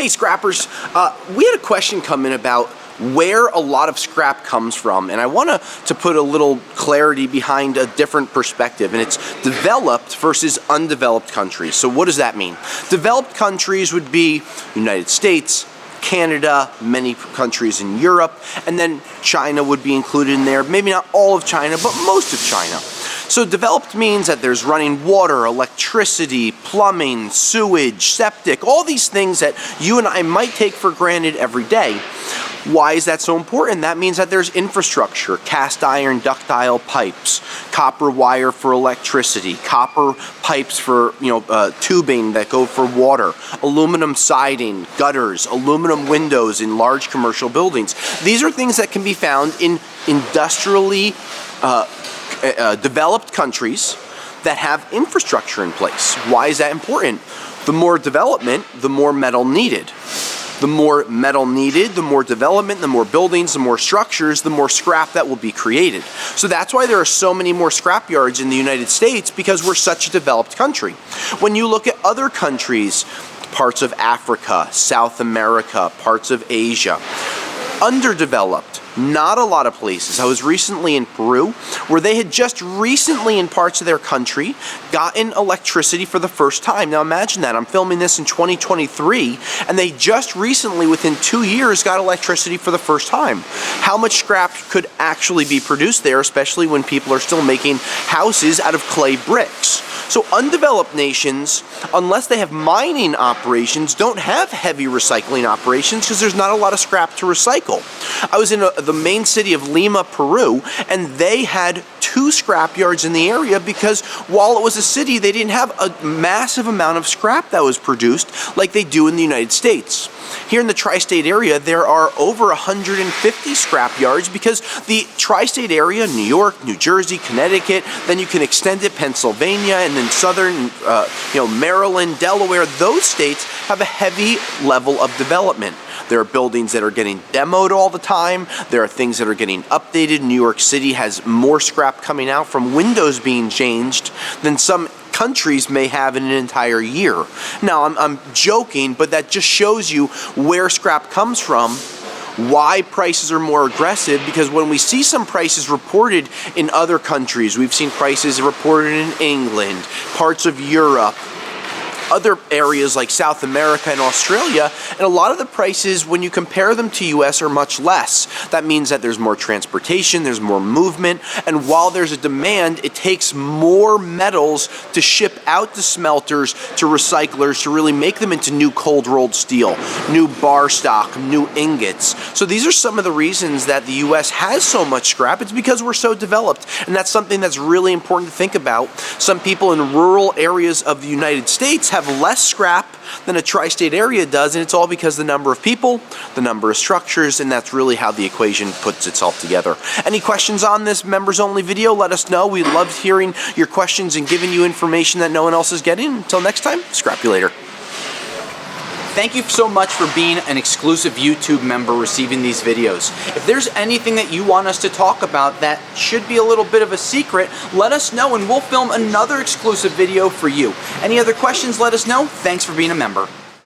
Hey scrappers, we had a question come in about where a lot of scrap comes from, and I want to put a little clarity behind a different perspective, and it's developed versus undeveloped countries. So what does that mean? Developed countries would be United States, Canada, many countries in Europe, and then China would be included in there. Maybe not all of China, but most of China. So developed means that there's running water, electricity, plumbing, sewage, septic, all these things that you and I might take for granted every day. Why is that so important? That means that there's infrastructure, cast iron ductile pipes, copper wire for electricity, copper pipes for tubing that go for water, aluminum siding, gutters, aluminum windows in large commercial buildings. These are things that can be found in industrially developed countries that have infrastructure in place. Why is that important? The more development, the more metal needed. The more metal needed, the more development, the more buildings, the more structures, the more scrap that will be created. So that's why there are so many more scrap yards in the United States, because we're such a developed country. When you look at other countries, parts of Africa, South America, parts of Asia, underdeveloped, not a lot of places. I was recently in Peru, where they had just recently in parts of their country gotten electricity for the first time. Now imagine that, I'm filming this in 2023, and they just recently, within 2 years, got electricity for the first time. How much scrap could actually be produced there, especially when people are still making houses out of clay bricks? So undeveloped nations, unless they have mining operations, don't have heavy recycling operations because there's not a lot of scrap to recycle. I was in the main city of Lima, Peru, and they had 2 scrap yards in the area because while it was a city, they didn't have a massive amount of scrap that was produced like they do in the United States. Here in the tri-state area, there are over 150 scrap yards because the tri-state area, New York, New Jersey, Connecticut, then you can extend it Pennsylvania, and then southern, Maryland, Delaware, those states have a heavy level of development. There are buildings that are getting demoed all the time. There are things that are getting updated. New York City has more scrap coming out from windows being changed than some countries may have in an entire year. Now, I'm joking, but that just shows you where scrap comes from, why prices are more aggressive, because when we see some prices reported in other countries, we've seen prices reported in England, parts of Europe, other areas like South America and Australia, and a lot of the prices, when you compare them to US, are much less. That means that there's more transportation, there's more movement, and while there's a demand, it takes more metals to ship out to smelters, to recyclers, to really make them into new cold rolled steel, new bar stock, new ingots. So these are some of the reasons that the US has so much scrap. It's because we're so developed, and that's something that's really important to think about. Some people in rural areas of the United States have less scrap than a tri-state area does, and it's all because the number of people, the number of structures, and that's really how the equation puts itself together. Any questions on this members only video? Let us know. We loved hearing your questions and giving you information that no one else is getting. Until next time, scrap you later. Thank you so much for being an exclusive YouTube member receiving these videos. If there's anything that you want us to talk about that should be a little bit of a secret, let us know and we'll film another exclusive video for you. Any other questions, let us know. Thanks for being a member.